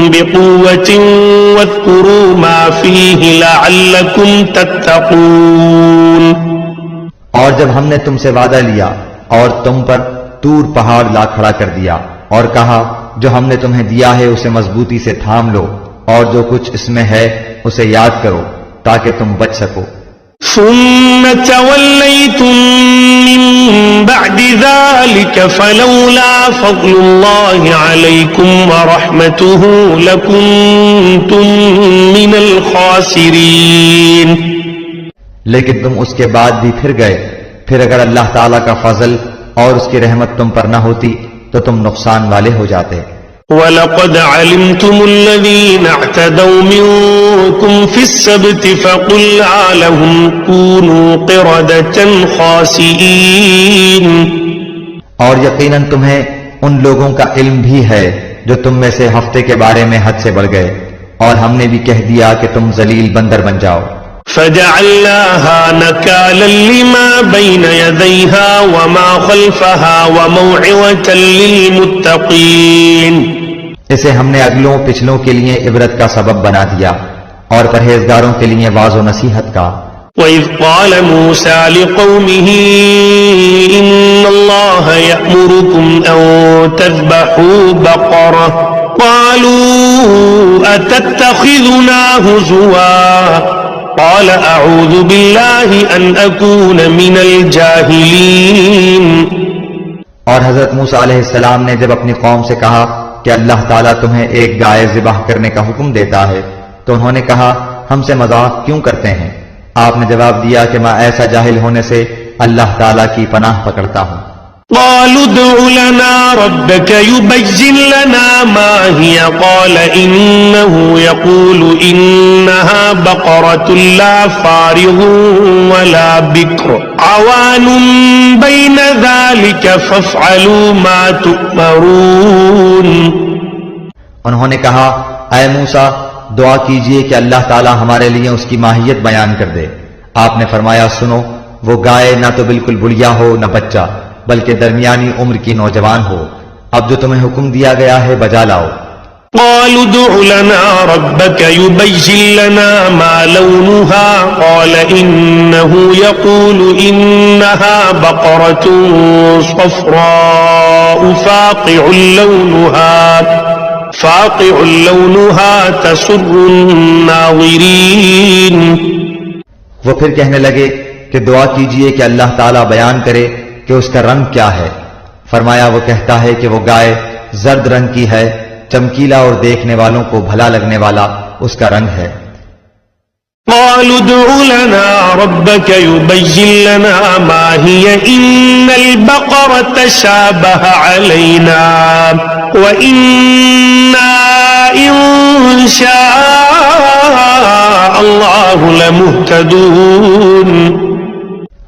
بِقُوَّةٍ وَاذْكُرُوا مَا فِيهِ لَعَلَّكُمْ تَتَّقُونَ۔ اور جب ہم نے تم سے وعدہ لیا اور تم پر طور پہاڑ لا کھڑا کر دیا اور کہا جو ہم نے تمہیں دیا ہے اسے مضبوطی سے تھام لو اور جو کچھ اس میں ہے اسے یاد کرو تاکہ تم بچ سکو۔ ثم توليتم من بعد ذلك فلولا فضل الله عليكم ورحمته لكنتم من الخاسرين۔ لیکن تم اس کے بعد بھی پھر گئے، پھر اگر اللہ تعالیٰ کا فضل اور اس کی رحمت تم پر نہ ہوتی تو تم نقصان والے ہو جاتے۔ وَلَقَدْ عَلِمْتُمُ الَّذِينَ اعْتَدَوْا مِنكُمْ فِي السَّبْتِ فَقُلْنَا لَهُمْ كُونُوا قِرَدَةً خَاسِئِينَ۔ اور یقیناً تمہیں ان لوگوں کا علم بھی ہے جو تم میں سے ہفتے کے بارے میں حد سے بڑھ گئے، اور ہم نے بھی کہہ دیا کہ تم ذلیل بندر بن جاؤ۔ فَجَعَلْنَاهَا نَكَالًا لِمَا بَيْنَ يَدَيْهَا وَمَا خَلْفَهَا وَمَوْعِظَةً لِلْمُتَّقِينَ۔ اسے ہم نے اگلوں پچھلوں کے لیے عبرت کا سبب بنا دیا اور پرہیزگاروں کے لیے واعظ و نصیحت کا۔ وَإِذْ قَالَ مُوسَى لِقَوْمِهِ إِنَّ اللَّهَ يَأْمُرُكُمْ أَن تَذْبَحُوا بَقَرَةً قَالُوا أَتَتَّخِذُنَا هُزُوًا قَالَ أَعُوذُ بِاللَّهِ أَنْ أَكُونَ مِنَ الْجَاهِلِينَ۔ اور حضرت موسیٰ علیہ السلام نے جب اپنی قوم سے کہا کہ اللہ تعالیٰ تمہیں ایک گائے ذبح کرنے کا حکم دیتا ہے تو انہوں نے کہا ہم سے مذاق کیوں کرتے ہیں؟ آپ نے جواب دیا کہ میں ایسا جاہل ہونے سے اللہ تعالیٰ کی پناہ پکڑتا ہوں۔ قالوا ادع لنا ربك يبين لنا ما هي قال إنه يقول إنها بقرة لا فارغ ولا بكر عوان بين ذلك فافعلوا ما تؤمرون۔ انہوں نے کہا اے موسیٰ دعا کیجئے کہ اللہ تعالیٰ ہمارے لیے اس کی ماہیت بیان کر دے۔ آپ نے فرمایا سنو وہ گائے نہ تو بالکل بڑھیا ہو نہ بچہ بلکہ درمیانی عمر کی نوجوان ہو، اب جو تمہیں حکم دیا گیا ہے بجا لاؤ۔ قالوا ادع لنا ربك يبين لنا ما لونها قال إنه يقول إنها بقرة صفراء فاقع لونها تسر الناظرين. وہ پھر کہنے لگے کہ دعا کیجئے کہ اللہ تعالیٰ بیان کرے کہ اس کا رنگ کیا ہے. فرمایا وہ کہتا ہے کہ وہ گائے زرد رنگ کی ہے، چمکیلا اور دیکھنے والوں کو بھلا لگنے والا اس کا رنگ ہے. قالوا ادع لنا ربك يبين لنا ما هي إن البقرة شابه علينا وإنا إن شاء الله لمهتدون.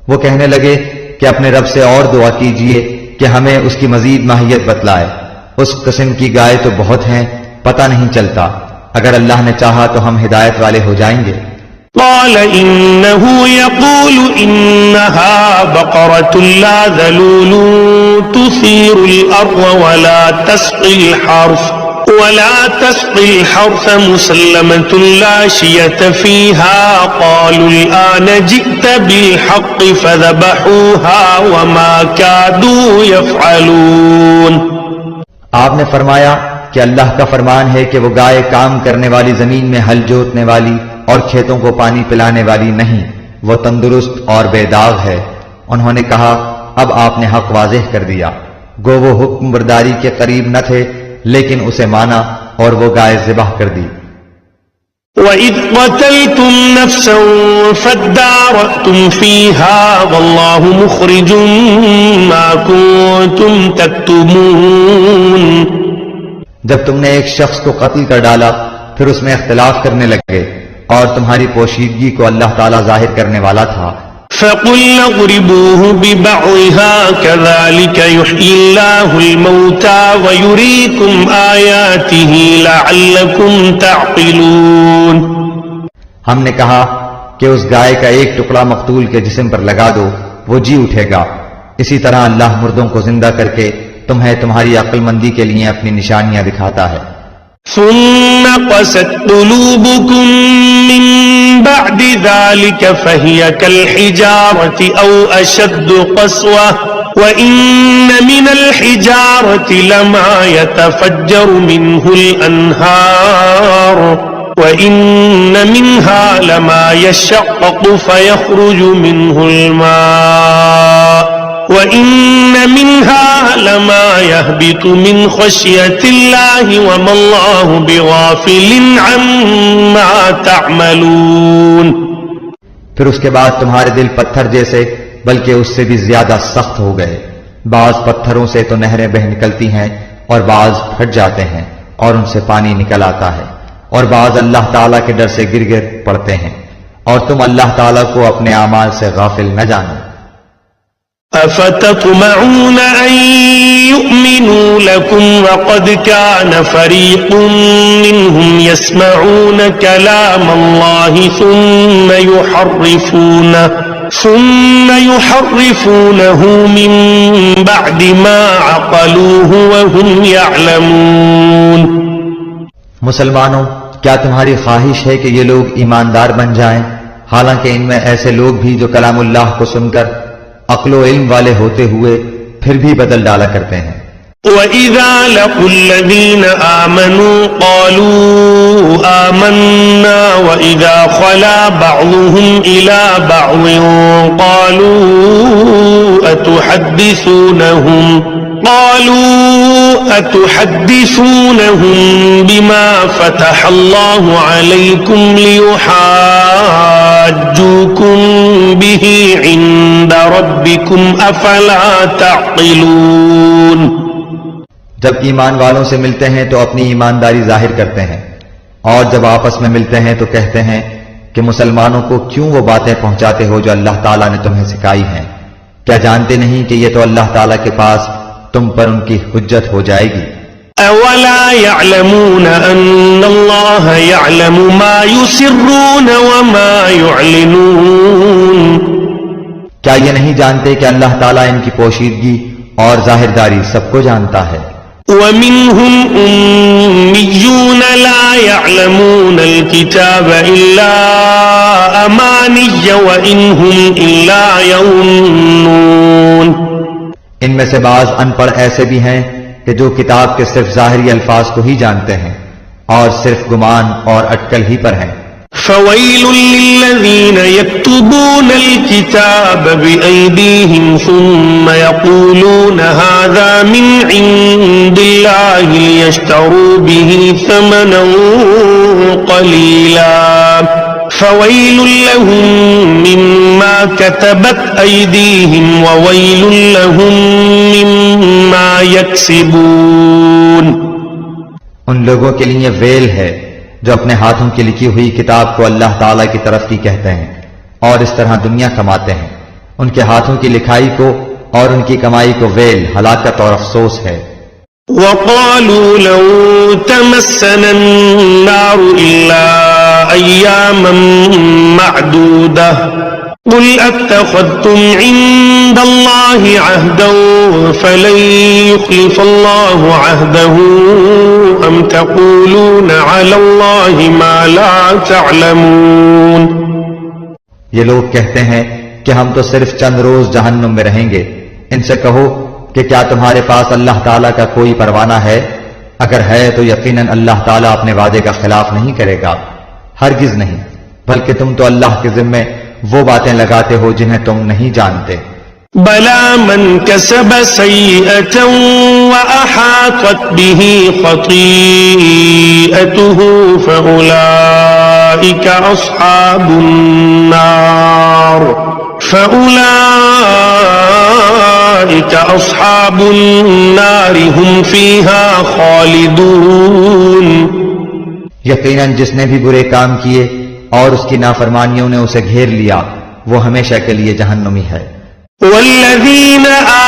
وہ کہنے لگے کہ اپنے رب سے اور دعا کیجئے کہ ہمیں اس کی مزید ماہیت بتلائے. اس قسم کی گائے تو بہت ہیں، پتہ نہیں چلتا. اگر اللہ نے چاہا تو ہم ہدایت والے ہو جائیں گے. قال إنه يقول إنها بقرة لا ذلول تثير الأرض ولا تسقي الحرث مسلمة لا شية فيها. قالوا الآن جئت بالحق فذبحوها وما كادوا يفعلون. آپ نے فرمایا کہ اللہ کا فرمان ہے کہ وہ گائے کام کرنے والی زمین میں ہل جوتنے والی اور کھیتوں کو پانی پلانے والی نہیں، وہ تندرست اور بے داغ ہے. انہوں نے کہا اب آپ نے حق واضح کر دیا. گو وہ حکم برداری کے قریب نہ تھے لیکن اسے مانا اور وہ گائے ذبح کر دی. وَإِذْ قَتَلْتُمْ نَفْسًا فَادَّارَأْتُمْ فِيهَا وَاللَّهُ مُخْرِجٌ مَا كُنتُمْ تَكْتُمُونَ. جب تم نے ایک شخص کو قتل کر ڈالا پھر اس میں اختلاف کرنے لگے اور تمہاری پوشیدگی کو اللہ تعالیٰ ظاہر کرنے والا تھا. فَقُلْنَا اضْرِبُوهُ بِبَعْضِهَا كَذَلِكَ يُحْيِي اللَّهُ الْمَوْتَى وَيُرِيكُمْ آيَاتِهِ لَعَلَّكُمْ تَعْقِلُونَ. ہم نے کہا کہ اس گائے کا ایک ٹکڑا مقتول کے جسم پر لگا دو، وہ جی اٹھے گا. اسی طرح اللہ مردوں کو زندہ کر کے تمہیں تمہاری عقل مندی کے لیے اپنی نشانیاں دکھاتا ہے. ثم قست قلوبكم من بعد ذلك فهي كالحجارة أو أشد قسوة وإن من الحجارة لما يتفجر منه الأنهار وإن منها لما يشقق فيخرج منه الماء وَإِنَّ مِنْهَا لَمَا يَهْبِطُ مِنْ خَشْيَةِ اللَّهِ وَمَا اللَّهُ بِغَافِلٍ عَمَّا تَعْمَلُونَ. پھر اس کے بعد تمہارے دل پتھر جیسے بلکہ اس سے بھی زیادہ سخت ہو گئے. بعض پتھروں سے تو نہریں بہ نکلتی ہیں اور بعض پھٹ جاتے ہیں اور ان سے پانی نکل آتا ہے اور بعض اللہ تعالیٰ کے ڈر سے گر گر پڑتے ہیں اور تم اللہ تعالیٰ کو اپنے اعمال سے غافل نہ جانو. أفتطمعون أن يؤمنوا لكم وقد كان فريق منهم يسمعون كلام الله ثم يحرفونه من بعد ما عقلوه وهم يعلمون. مسلمانوں، کیا تمہاری خواہش ہے کہ یہ لوگ ایماندار بن جائیں حالانکہ ان میں ایسے لوگ بھی جو کلام اللہ کو سن کر عقل و علم والے ہوتے ہوئے پھر بھی بدل ڈالا کرتے ہیں. وَإِذَا لَقُوا الَّذِينَ آمَنُوا قَالُوا آمَنَّا وَإِذَا خَلَا بَعْضُهُمْ إِلَى بَعْضٍ أتحدثونهم بما فتح الله عليكم ليحاجوكم به عند ربكم أفلا تعقلون. جب ایمان والوں سے ملتے ہیں تو اپنی ایمانداری ظاہر کرتے ہیں اور جب آپس میں ملتے ہیں تو کہتے ہیں کہ مسلمانوں کو کیوں وہ باتیں پہنچاتے ہو جو اللہ تعالیٰ نے تمہیں سکھائی ہیں؟ کیا جانتے نہیں کہ یہ تو اللہ تعالیٰ کے پاس تم پر ان کی حجت ہو جائے گی. اولا يعلمون ان اللہ يعلم ما يسرون وما يعلنون. کیا یہ نہیں جانتے کہ اللہ تعالیٰ ان کی پوشیدگی اور ظاہرداری سب کو جانتا ہے؟ ومنهم أميون لا يعلمون الكتاب إلا أماني وإن هم إلا يظنون. ان میں سے بعض ان پڑھ ایسے بھی ہیں کہ جو کتاب کے صرف ظاہری الفاظ کو ہی جانتے ہیں اور صرف گمان اور اٹکل ہی پر ہیں. فويل للذين يكتبون الكتاب بأيديهم ثم يقولون هذا من عند الله ليشتروا به ثمنا قليلا فويل لهم مما كتبت أيديهم وويل لهم مما يكسبون. ان لوگوں کے لیے ویل ہے جو اپنے ہاتھوں کی لکھی ہوئی کتاب کو اللہ تعالیٰ کی طرف کی کہتے ہیں اور اس طرح دنیا کماتے ہیں. ان کے ہاتھوں کی لکھائی کو اور ان کی کمائی کو ویل، ہلاکت اور افسوس ہے. وقالوا لو تمسنا النار إلا أياما معدودة قل أتخذتم عند الله عهدا فلن يخلف الله عهده أم تقولون على الله ما لا تعلمون. یہ لوگ کہتے ہیں کہ ہم تو صرف چند روز جہنم میں رہیں گے. ان سے کہو کہ کیا تمہارے پاس اللہ تعالیٰ کا کوئی پروانہ ہے؟ اگر ہے تو یقیناً اللہ تعالیٰ اپنے وعدے کا خلاف نہیں کرے گا. ہرگز نہیں، بلکہ تم تو اللہ کے ذمے وہ باتیں لگاتے ہو جنہیں تم نہیں جانتے. بلى من كسب سيئة وأحاطت به خطيئته فأولئك أصحاب النار هم فيها خالدون. یقیناً جس نے بھی برے کام کیے اور اس کی نافرمانیوں نے اسے گھیر لیا وہ ہمیشہ کے لیے جہنمی ہے. والذين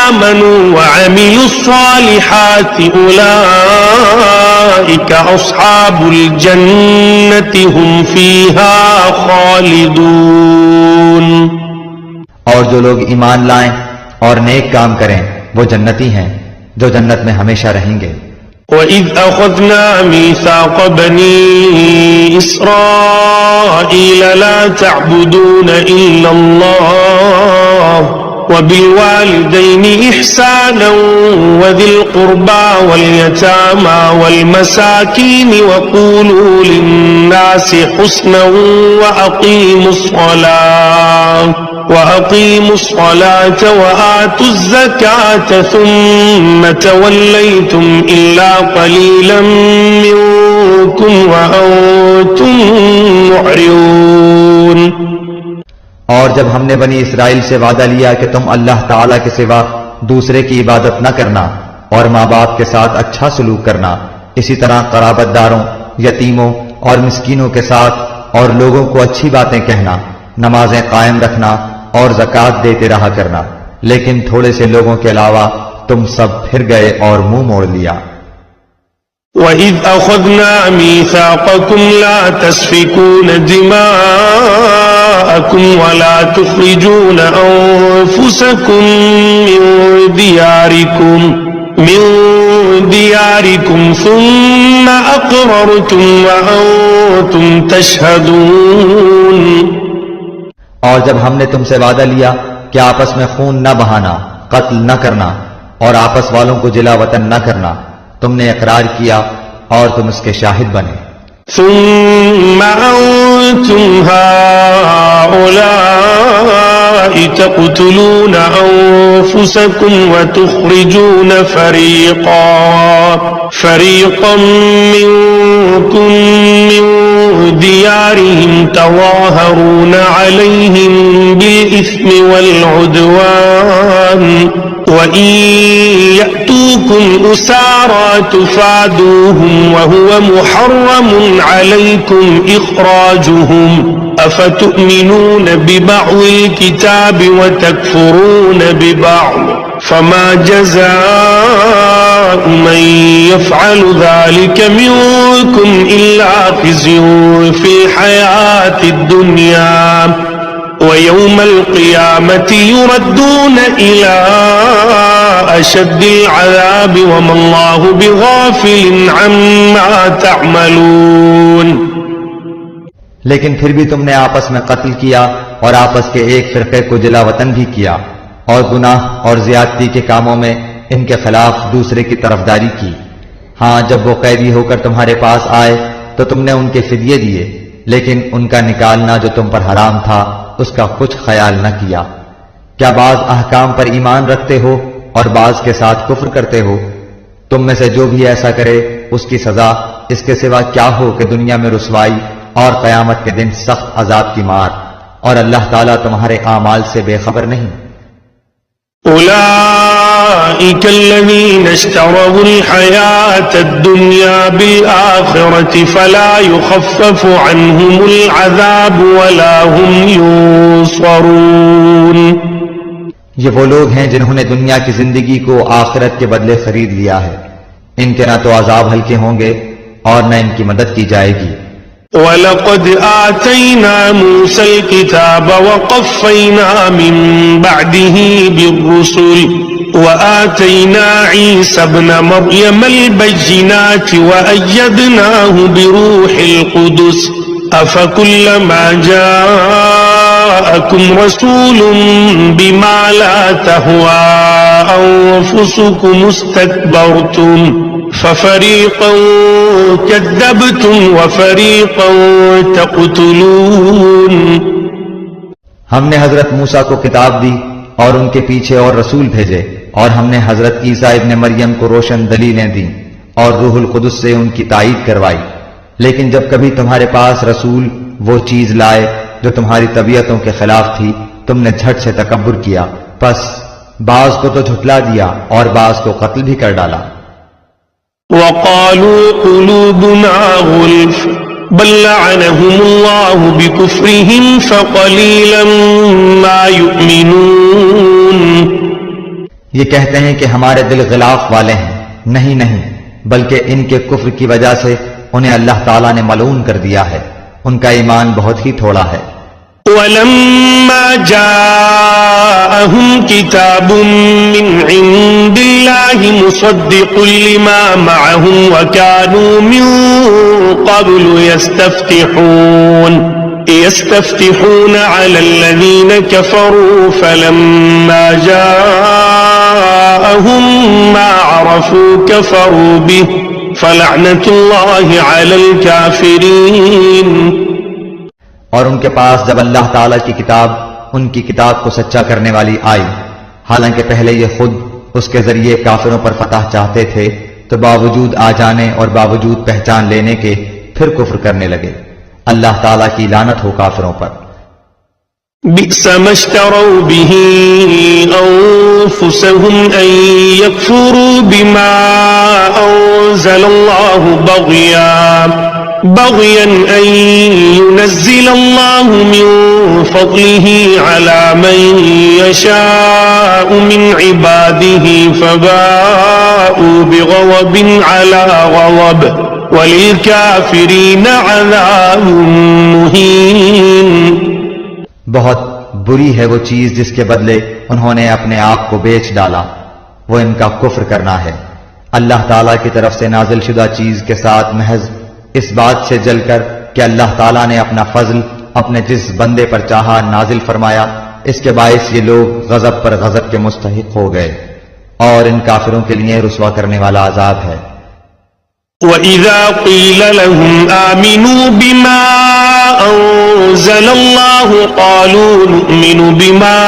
آمنوا وعملوا الصالحات أولئك أصحاب الجنة هم فيها خالدون. اور جو لوگ ایمان لائیں اور نیک کام کریں وہ جنتی ہیں جو جنت میں ہمیشہ رہیں گے. وَإِذْ أَخَذْنَا مِيثَاقَ بَنِي إِسْرَائِيلَ لَا تَعْبُدُونَ إِلَّا اللَّهَ وَبِالْوَالِدَيْنِ إِحْسَانًا وَذِي الْقُرْبَى وَالْيَتَامَى وَالْمَسَاكِينِ وَقُولُوا لِلنَّاسِ حُسْنًا وَأَقِيمُوا الصَّلَاةَ وَآتُوا الزَّكَاةَ ثُمَّ تَوَلَّيْتُمْ إِلَّا قَلِيلًا مِّنكُمْ وَأَنتُم مُّعْرِضُونَ. اور جب ہم نے بنی اسرائیل سے وعدہ لیا کہ تم اللہ تعالیٰ کے سوا دوسرے کی عبادت نہ کرنا اور ماں باپ کے ساتھ اچھا سلوک کرنا، اسی طرح قرابت داروں، یتیموں اور مسکینوں کے ساتھ اور لوگوں کو اچھی باتیں کہنا، نمازیں قائم رکھنا اور زکوٰۃ دیتے رہا کرنا، لیکن تھوڑے سے لوگوں کے علاوہ تم سب پھر گئے اور منہ موڑ لیا. وَإِذْ أَخَذْنَا مِيثَاقَكُمْ لَا تَسْفِكُونَ دِمَاءَكُمْ وَلَا تُخْرِجُونَ أَنفُسَكُمْ مِنْ دِيَارِكُمْ ثُمَّ أَقْرَرْتُمْ وَأَنْتُمْ تَشْهَدُونَ. اور جب ہم نے تم سے وعدہ لیا کہ آپس میں خون نہ بہانا، قتل نہ کرنا اور آپس والوں کو جلا وطن نہ کرنا، تم نے اقرار کیا اور تم اس کے شاہد بنے. ثم أنتم هؤلاء تقتلون أنفسكم وتخرجون فريقا منكم من ديارهم تظاهرون عليهم بالإثم والعدوان وَإِن يَأْتُوكُمْ أُسَارَى تُفَادُوهُمْ وَهُوَ مُحَرَّمٌ عَلَيْكُمْ إِخْرَاجُهُمْ أَفَتُؤْمِنُونَ بِبَعْضِ الْكِتَابِ وَتَكْفُرُونَ بِبَعْضٍ فَمَا جَزَاءُ مَن يَفْعَلُ ذَلِكَ مِنكُمْ إِلَّا خِزْيٌ فِي الْحَيَاةِ الدُّنْيَا ويوم القيامة يردون إلى أشد العذاب وما الله بغافل عما تعملون. لیکن پھر بھی تم نے آپس میں قتل کیا اور آپس کے ایک فرقے کو جلا وطن بھی کیا اور گناہ اور زیادتی کے کاموں میں ان کے خلاف دوسرے کی طرفداری کی. ہاں جب وہ قیدی ہو کر تمہارے پاس آئے تو تم نے ان کے فدیے دیے، لیکن ان کا نکالنا جو تم پر حرام تھا اس کا کچھ خیال نہ کیا. کیا بعض احکام پر ایمان رکھتے ہو اور بعض کے ساتھ کفر کرتے ہو؟ تم میں سے جو بھی ایسا کرے اس کی سزا اس کے سوا کیا ہو کہ دنیا میں رسوائی اور قیامت کے دن سخت عذاب کی مار، اور اللہ تعالیٰ تمہارے اعمال سے بے خبر نہیں. أولئك الذين اشتروا الحياة الدنيا بالآخرة فلا يخفف عنهم العذاب ولا هم ينصرون. یہ وہ لوگ ہیں جنہوں نے دنیا کی زندگی کو آخرت کے بدلے خرید لیا ہے، ان کے نہ تو عذاب ہلکے ہوں گے اور نہ ان کی مدد کی جائے گی. وَلَقَدْ آتَيْنَا مُوسَى الْكِتَابَ وَقَفَّيْنَا مِن بَعْدِهِ بِالرُّسُلِ وَآتَيْنَا عِيسَى ابْنَ مَرْيَمَ الْبَيِّنَاتِ وَأَيَّدْنَاهُ بِرُوحِ الْقُدُسِ أَفَكُلَّمَا جَاءَكُمْ رَسُولٌ بِمَا لَا تَهْوَىٰ أَنفُسُكُمُ اسْتَكْبَرْتُمْ فَفَرِيقًا كَذَّبْتُمْ وَفَرِيقًا تَقْتُلُونَ. ہم نے حضرت موسیٰ کو کتاب دی اور ان کے پیچھے اور رسول بھیجے، اور ہم نے حضرت عیسیٰ ابن مریم کو روشن دلیلیں دیں اور روح القدس سے ان کی تائید کروائی. لیکن جب کبھی تمہارے پاس رسول وہ چیز لائے جو تمہاری طبیعتوں کے خلاف تھی، تم نے جھٹ سے تکبر کیا، پس بعض کو تو جھٹلا دیا اور بعض کو قتل بھی کر ڈالا. وقالوا قلوبنا غلف بل لعنهم الله بكفرهم فقليلا ما يؤمنون. یہ کہتے ہیں کہ ہمارے دل غلاف والے ہیں. نہیں، بلکہ ان کے کفر کی وجہ سے انہیں اللہ تعالیٰ نے ملعون کر دیا ہے، ان کا ایمان بہت ہی تھوڑا ہے. ولما جاءهم كتاب من عند الله مصدق لما معهم وكانوا من قبل يستفتحون على الذين كفروا فلما جاءهم ما عرفوا كفروا به فلعنة الله على الكافرين. اور ان کے پاس جب اللہ تعالیٰ کی کتاب ان کی کتاب کو سچا کرنے والی آئی، حالانکہ پہلے یہ خود اس کے ذریعے کافروں پر فتح چاہتے تھے، تو باوجود آ جانے اور باوجود پہچان لینے کے پھر کفر کرنے لگے. اللہ تعالیٰ کی لعنت ہو کافروں پر. بئس ما اشتروا به أنفسهم أن يكفروا بما أنزل الله بغيا أن ينزل الله من فضله على من يشاء من عباده فباءوا بغضب على غضب وللكافرين عذاب مهين. بہت بری ہے وہ چیز جس کے بدلے انہوں نے اپنے آپ کو بیچ ڈالا، وہ ان کا کفر کرنا ہے. اللہ تعالیٰ کی طرف سے نازل شدہ چیز کے ساتھ محض اس بات سے جل کر کہ اللہ تعالیٰ نے اپنا فضل اپنے جس بندے پر چاہا نازل فرمایا، اس کے باعث یہ لوگ غضب پر غضب کے مستحق ہو گئے، اور ان کافروں کے لیے رسوا کرنے والا عذاب ہے. وَإِذَا قِيلَ لَهُمْ آمِنُوا بِمَا أَنزَلَ اللَّهُ قَالُوا نُؤْمِنُ بِمَا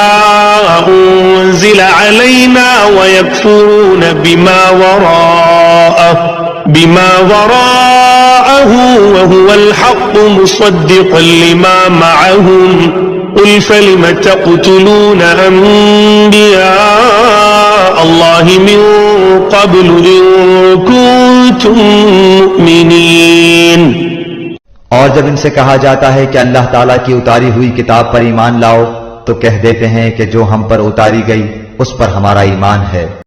أُنزِلَ عَلَيْنَا وَيَكْفُرُونَ بِمَا وَرَاءَهُ وَهُوَ الْحَقُّ مُصَدِّقًا لِمَا مَعَهُمْ قُلْ فَلِمَ تَقْتُلُونَ أَنبِيَاءَ اللَّهِ مِن قَبْلُ إِن كُنتُم مُّؤْمِنِينَ. اور جب ان سے کہا جاتا ہے کہ اللہ تعالیٰ کی اتاری ہوئی کتاب پر ایمان لاؤ تو کہہ دیتے ہیں کہ جو ہم پر اتاری گئی اس پر ہمارا ایمان ہے.